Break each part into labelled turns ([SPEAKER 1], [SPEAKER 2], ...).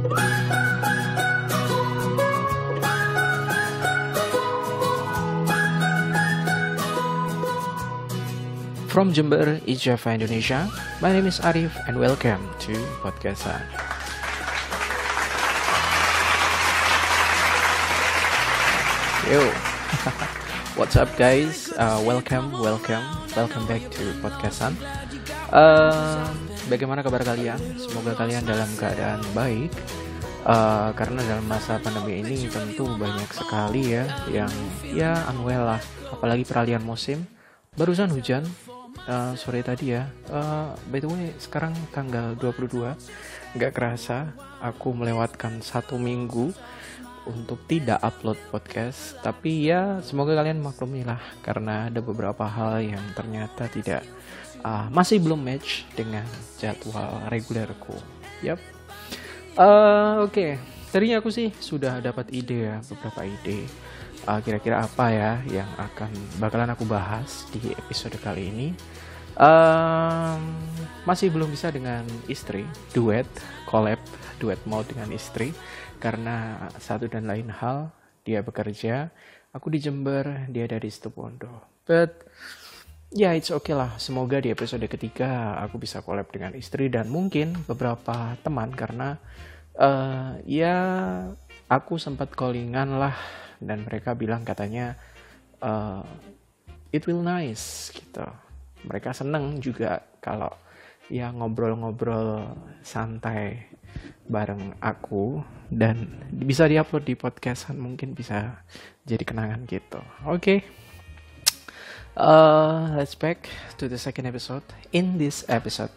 [SPEAKER 1] From Jember, East Java, Indonesia, my name is Arif and welcome to Podcastan. Yo, what's up guys? Welcome back to Podcastan. Bagaimana kabar kalian? Semoga kalian dalam keadaan baik. Karena dalam masa pandemi ini tentu banyak sekali yang unwell lah. Apalagi peralihan musim. Barusan hujan. Sore tadi ya. By the way, sekarang tanggal 22. Gak kerasa aku melewatkan 1 minggu untuk tidak upload podcast. Tapi ya semoga kalian maklumi lah, karena ada beberapa hal yang ternyata tidak masih belum match dengan jadwal regulerku. Yap. Oke. Tadinya aku sih sudah dapat ide beberapa ide. Kira-kira apa ya yang bakalan aku bahas di episode kali ini. Masih belum bisa dengan istri, duet mode dengan istri, karena satu dan lain hal. Dia bekerja, aku di Jember, dia ada di Situbondo. But ya it's okay lah, semoga di episode ketiga aku bisa collab dengan istri dan mungkin beberapa teman, karena aku sempat callingan lah dan mereka bilang katanya it will nice gitu. Mereka seneng juga kalau ya ngobrol-ngobrol santai bareng aku dan bisa diupload di podcast, mungkin bisa jadi kenangan gitu. Oke. Let's back to the second episode. In this episode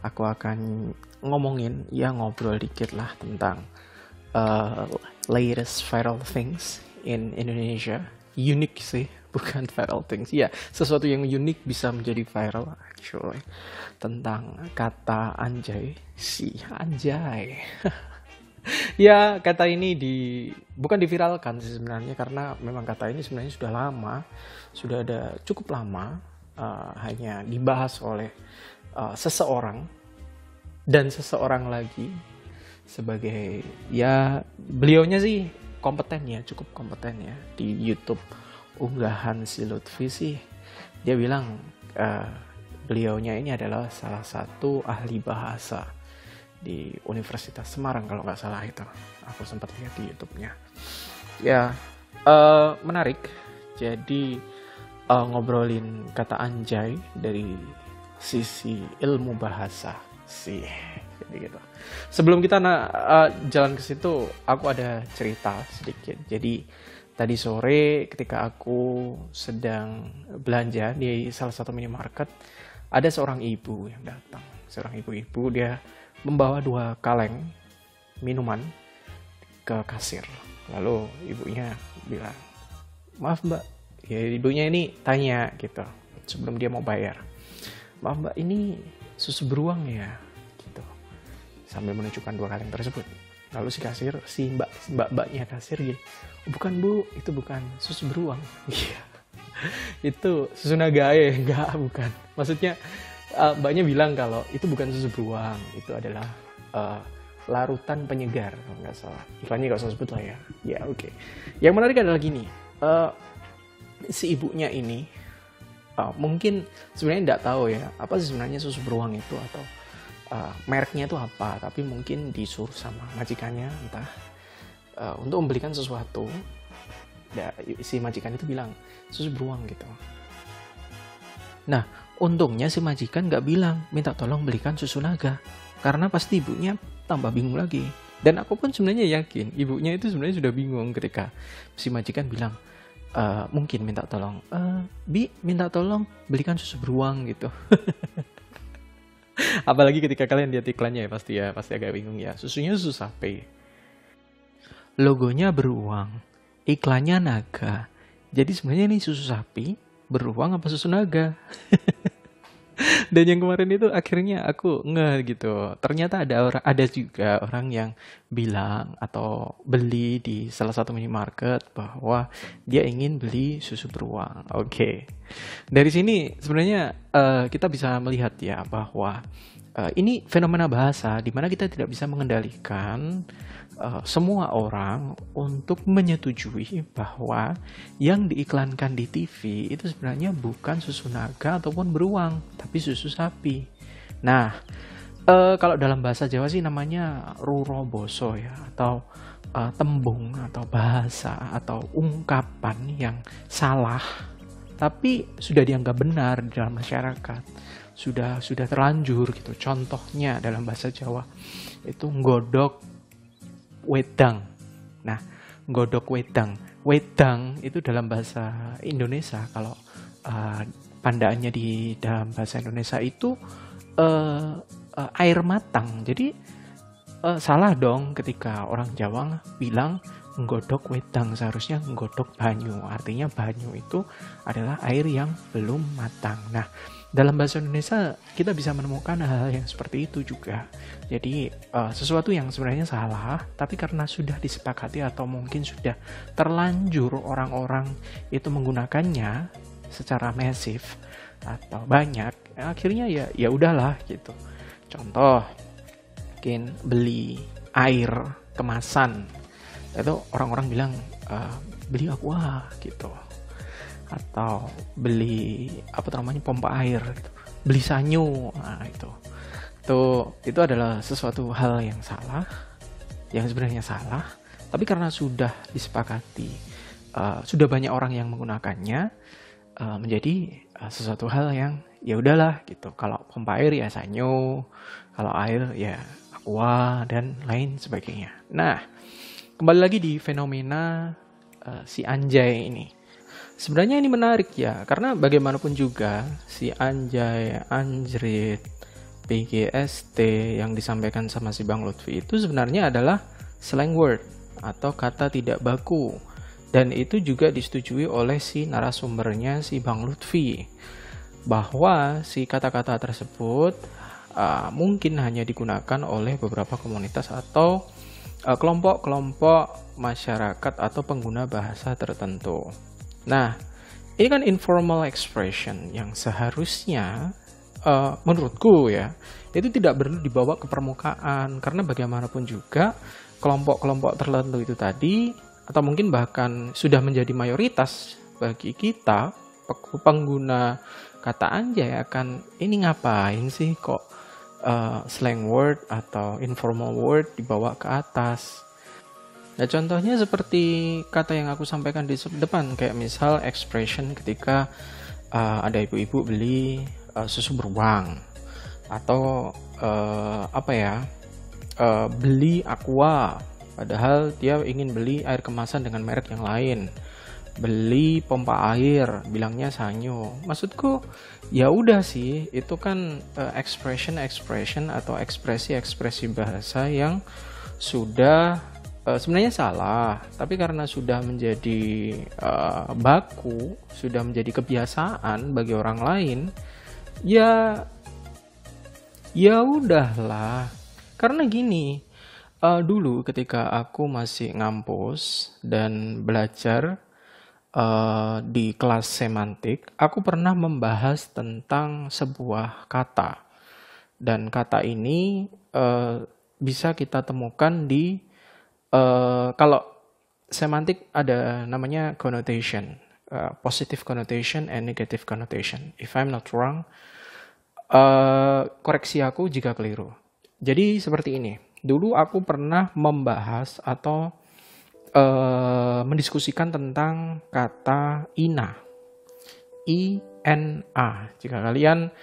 [SPEAKER 1] aku akan ngobrol dikit lah tentang latest viral things in Indonesia. Unik sih, bukan viral things. Ya, sesuatu yang unik bisa menjadi viral actually. Tentang kata anjay. Si anjay. Ya, kata ini bukan diviralkan sih sebenarnya, karena memang kata ini sebenarnya sudah ada cukup lama, hanya dibahas oleh seseorang dan seseorang lagi sebagai beliaunya sih cukup kompeten ya di YouTube unggahan si Lutfi sih. Dia bilang beliaunya ini adalah salah satu ahli bahasa di Universitas Semarang kalau nggak salah itu. Aku sempat lihat di YouTube-nya. Ya, menarik. Jadi ngobrolin kata anjay dari sisi ilmu bahasa sih. Jadi gitu. Sebelum kita jalan ke situ, aku ada cerita sedikit. Jadi tadi sore ketika aku sedang belanja di salah satu minimarket, ada seorang ibu yang datang. Seorang ibu-ibu, dia membawa 2 kaleng minuman ke kasir. Lalu ibunya bilang, "Maaf Mbak." Ya, ibunya ini tanya gitu sebelum dia mau bayar. "Maaf Mbak, ini susu beruang ya?" Gitu. Sambil menunjukkan 2 kaleng tersebut. Lalu si mbaknya kasir gitu, "Bukan Bu, itu bukan susu beruang." Iya. Itu susu naga enggak, bukan. Maksudnya mbaknya bilang kalau itu bukan susu beruang, itu adalah larutan penyegar kalau nggak salah. Iklannya nggak usah sebut lah ya. Ya oke. Yang menarik adalah gini, si ibunya ini mungkin sebenarnya nggak tahu ya apa sih sebenarnya susu beruang itu, atau mereknya itu apa, tapi mungkin disuruh sama majikannya entah untuk membelikan sesuatu. Si majikan itu bilang susu beruang gitu. Nah, untungnya si majikan nggak bilang minta tolong belikan susu naga, karena pasti ibunya tambah bingung lagi. Dan aku pun sebenarnya yakin ibunya itu sebenarnya sudah bingung ketika si majikan bilang mungkin minta tolong, "Bi, minta tolong belikan susu beruang" gitu. Apalagi ketika kalian lihat iklannya pasti agak bingung ya. Susunya susu sapi, logonya beruang, iklannya naga. Jadi sebenarnya ini susu sapi, beruang apa susu naga? Dan yang kemarin itu akhirnya aku gitu. Ternyata ada juga orang yang bilang atau beli di salah satu minimarket bahwa dia ingin beli susu beruang. Oke. Dari sini sebenarnya kita bisa melihat ya bahwa Ini fenomena bahasa di mana kita tidak bisa mengendalikan semua orang untuk menyetujui bahwa yang diiklankan di TV itu sebenarnya bukan susu naga ataupun beruang, tapi susu sapi. Nah, kalau dalam bahasa Jawa sih namanya ruro boso ya, atau tembung atau bahasa atau ungkapan yang salah tapi sudah dianggap benar di dalam masyarakat, sudah terlanjur gitu. Contohnya dalam bahasa Jawa itu nggodok wedang. Nah, nggodok wedang itu dalam bahasa Indonesia, kalau pandaannya di dalam bahasa Indonesia itu air matang. Jadi salah dong ketika orang Jawa bilang nggodok wedang, seharusnya nggodok banyu. Artinya banyu itu adalah air yang belum matang. Nah, dalam bahasa Indonesia kita bisa menemukan hal-hal yang seperti itu juga. Jadi sesuatu yang sebenarnya salah, tapi karena sudah disepakati atau mungkin sudah terlanjur orang-orang itu menggunakannya secara masif atau banyak, akhirnya ya udahlah gitu. Contoh, mungkin beli air kemasan itu orang-orang bilang beli aqua gitu, atau beli pompa air gitu, beli sanyo. Nah, itu adalah sesuatu hal yang salah, yang sebenarnya salah, tapi karena sudah disepakati, sudah banyak orang yang menggunakannya, menjadi sesuatu hal yang ya udahlah gitu. Kalau pompa air ya sanyo, kalau air ya aqua dan lain sebagainya. Nah, kembali lagi di fenomena si anjay ini. Sebenarnya ini menarik ya, karena bagaimanapun juga si anjay, anjrit, PGST yang disampaikan sama si Bang Lutfi itu sebenarnya adalah slang word atau kata tidak baku. Dan itu juga disetujui oleh si narasumbernya si Bang Lutfi, bahwa si kata-kata tersebut mungkin hanya digunakan oleh beberapa komunitas atau kelompok-kelompok masyarakat atau pengguna bahasa tertentu. Nah, ini kan informal expression yang seharusnya menurutku ya, itu tidak perlu dibawa ke permukaan, karena bagaimanapun juga kelompok-kelompok tertentu itu tadi, atau mungkin bahkan sudah menjadi mayoritas bagi kita pengguna kata anjay, akan ini ngapain sih kok slang word atau informal word dibawa ke atas. Nah, contohnya seperti kata yang aku sampaikan di depan, kayak misal expression ketika ada ibu-ibu beli susu beruang, atau beli aqua padahal dia ingin beli air kemasan dengan merek yang lain, beli pompa air bilangnya sanyo. Maksudku ya udah sih, itu kan expression atau ekspresi bahasa yang sudah sebenarnya salah, tapi karena sudah menjadi baku, sudah menjadi kebiasaan bagi orang lain, ya udahlah. Karena gini, dulu ketika aku masih ngampus dan belajar di kelas semantik, aku pernah membahas tentang sebuah kata, dan kata ini bisa kita temukan di kalau semantik ada namanya connotation, positive connotation and negative connotation. If I'm not wrong, koreksi aku jika keliru. Jadi seperti ini. Dulu aku pernah membahas atau mendiskusikan tentang kata ina, INA. Jika kalian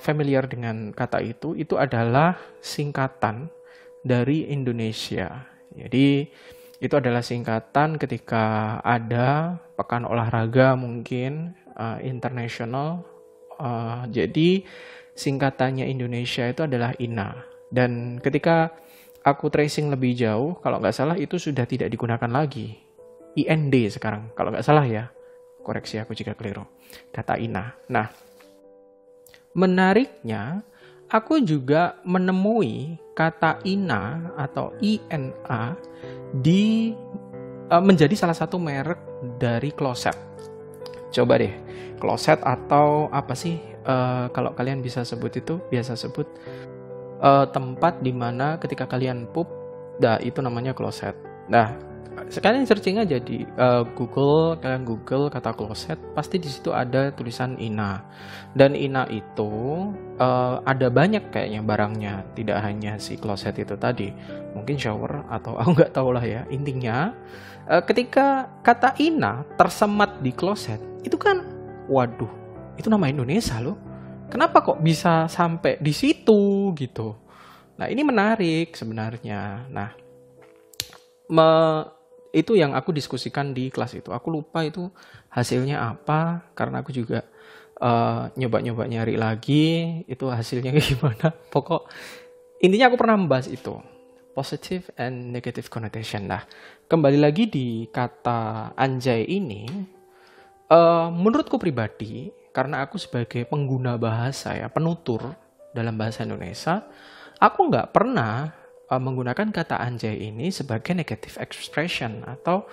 [SPEAKER 1] familiar dengan kata itu adalah singkatan dari Indonesia. Jadi itu adalah singkatan ketika ada pekan olahraga mungkin internasional. Jadi singkatannya Indonesia itu adalah INA. Dan ketika aku tracing lebih jauh, kalau nggak salah itu sudah tidak digunakan lagi. IND sekarang, kalau nggak salah ya. Koreksi aku jika keliru. Kata INA. Nah, menariknya, aku juga menemui kata INA atau INA menjadi salah satu merek dari kloset. Coba deh, kloset atau apa sih kalau kalian bisa sebut itu, biasa sebut tempat dimana ketika kalian pup, itu namanya kloset. Nah, sekalian searching aja di Google, kalian Google kata kloset, pasti di situ ada tulisan INA. Dan INA itu ada banyak kayaknya barangnya, tidak hanya si kloset itu tadi. Mungkin shower atau aku nggak tahu lah ya. Intinya ketika kata INA tersemat di kloset, itu kan, waduh, itu nama Indonesia loh. Kenapa kok bisa sampai di situ gitu? Nah, ini menarik sebenarnya. Nah, itu yang aku diskusikan di kelas itu. Aku lupa itu hasilnya apa, karena aku juga nyoba-nyoba nyari lagi itu hasilnya gimana. Pokok intinya aku pernah membahas itu, positive and negative connotation. Nah, kembali lagi di kata anjay ini, menurutku pribadi, karena aku sebagai pengguna bahasa ya, penutur dalam bahasa Indonesia, aku nggak pernah menggunakan kata anjay ini sebagai negative expression atau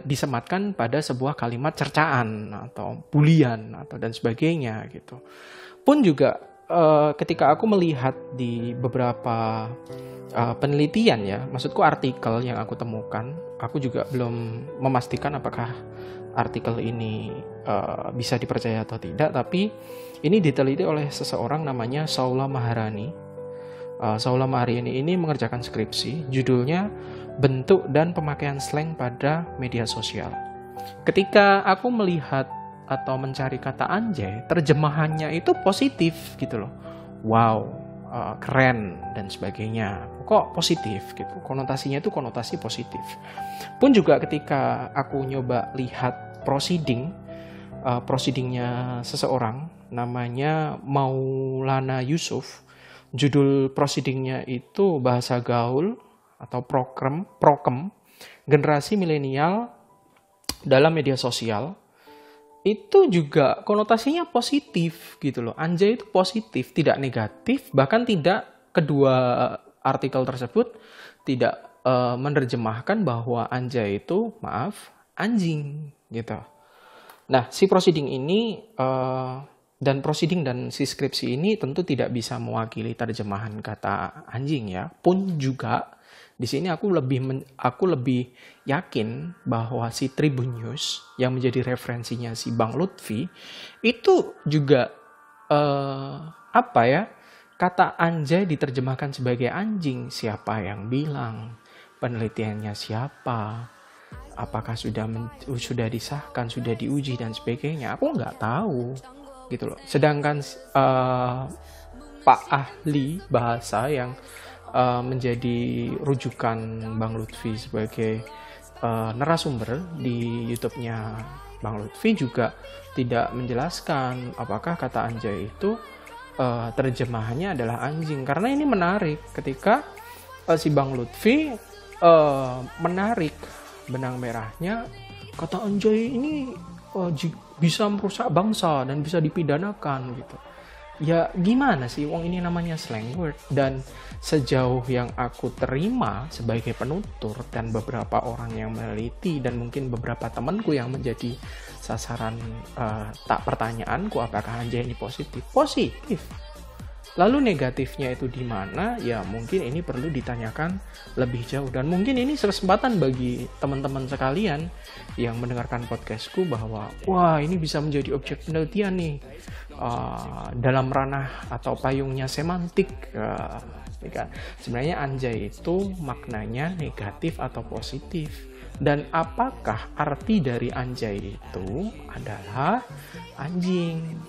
[SPEAKER 1] disematkan pada sebuah kalimat cercaan atau bulian atau dan sebagainya gitu. Pun juga ketika aku melihat di beberapa penelitian ya, maksudku artikel yang aku temukan, aku juga belum memastikan apakah artikel ini bisa dipercaya atau tidak, tapi ini diteliti oleh seseorang namanya Saula Maharani. Saula Maharani ini mengerjakan skripsi, judulnya Bentuk dan Pemakaian Slang pada Media Sosial. Ketika aku melihat atau mencari kata anjay, terjemahannya itu positif gitu loh. Wow, keren dan sebagainya. Kok positif gitu, konotasinya itu konotasi positif. Pun juga ketika aku nyoba lihat proceedingnya seseorang namanya Maulana Yusuf, judul proceedingnya itu bahasa gaul atau prokem generasi milenial dalam media sosial, itu juga konotasinya positif gitu loh. Anjay itu positif, tidak negatif, bahkan tidak, kedua artikel tersebut tidak menerjemahkan bahwa anjay itu, maaf, anjing gitu. Nah, si proceeding ini dan si skripsi ini tentu tidak bisa mewakili terjemahan kata anjing ya. Pun juga di sini aku lebih yakin bahwa si Tribun News yang menjadi referensinya si Bang Lutfi itu juga kata anjay diterjemahkan sebagai anjing. Siapa yang bilang? Penelitiannya siapa? Apakah sudah disahkan, sudah diuji dan sebagainya? Aku nggak tahu gitu loh. Sedangkan Pak ahli bahasa yang menjadi rujukan Bang Lutfi sebagai narasumber di YouTube-nya Bang Lutfi juga tidak menjelaskan apakah kata anjay itu terjemahannya adalah anjing. Karena ini menarik ketika si Bang Lutfi menarik benang merahnya, kata anjay ini bisa merusak bangsa dan bisa dipidanakan gitu. Ya gimana sih, wong ini namanya slang word. Dan sejauh yang aku terima sebagai penutur dan beberapa orang yang meneliti dan mungkin beberapa temanku yang menjadi sasaran pertanyaanku, apakah anjay ini positif. Lalu negatifnya itu di mana? Ya mungkin ini perlu ditanyakan lebih jauh, dan mungkin ini kesempatan bagi teman-teman sekalian yang mendengarkan podcastku bahwa wah, ini bisa menjadi objek penelitian nih dalam ranah atau payungnya semantik. Sebenarnya anjay itu maknanya negatif atau positif, dan apakah arti dari anjay itu adalah anjing?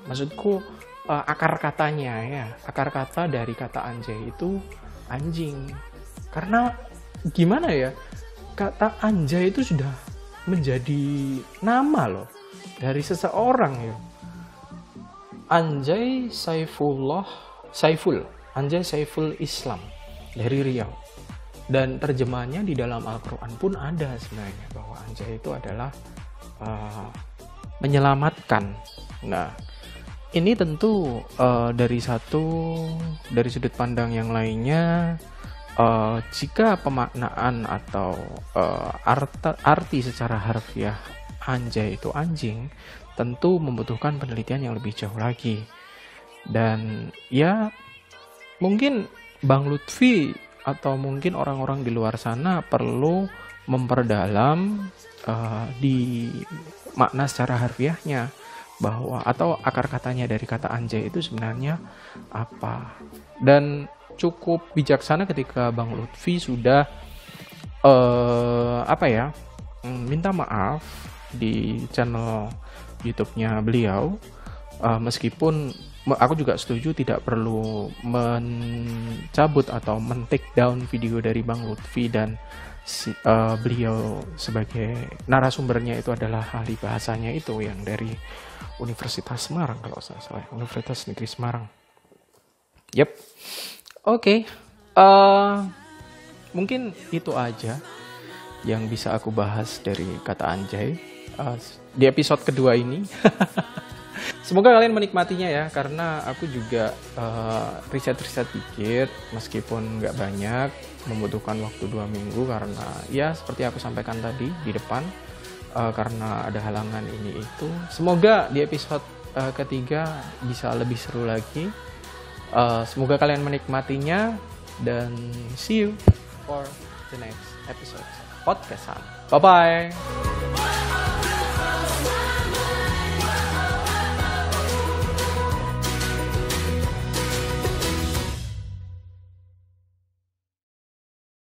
[SPEAKER 1] Maksudku akar katanya ya, akar kata dari kata anjay itu anjing. Karena gimana ya, kata anjay itu sudah menjadi nama loh dari seseorang ya. Anjay Anjay Saiful Islam dari Riau. Dan terjemahannya di dalam Al-Quran pun ada sebenarnya, bahwa anjay itu adalah menyelamatkan. Nah, ini tentu dari sudut pandang yang lainnya, jika pemaknaan atau arti secara harfiah anjay itu anjing, tentu membutuhkan penelitian yang lebih jauh lagi. Dan ya mungkin Bang Lutfi atau mungkin orang-orang di luar sana perlu memperdalam di makna secara harfiahnya, bahwa atau akar katanya dari kata anjay itu sebenarnya apa. Dan cukup bijaksana ketika Bang Lutfi sudah minta maaf di channel YouTube-nya beliau, meskipun aku juga setuju tidak perlu mencabut atau men-take down video dari Bang Lutfi, dan beliau sebagai narasumbernya itu adalah ahli bahasanya itu yang dari Universitas Semarang kalau saya salah, Universitas Negeri Semarang. Yep. Oke. Mungkin itu aja yang bisa aku bahas dari kata anjay di episode kedua ini. Semoga kalian menikmatinya ya, karena aku juga riset-riset dikit, meskipun nggak banyak, membutuhkan waktu 2 minggu, karena ya seperti aku sampaikan tadi di depan, karena ada halangan ini itu. Semoga di episode ketiga bisa lebih seru lagi. Semoga kalian menikmatinya, dan see you for the next episode podcast. Bye bye.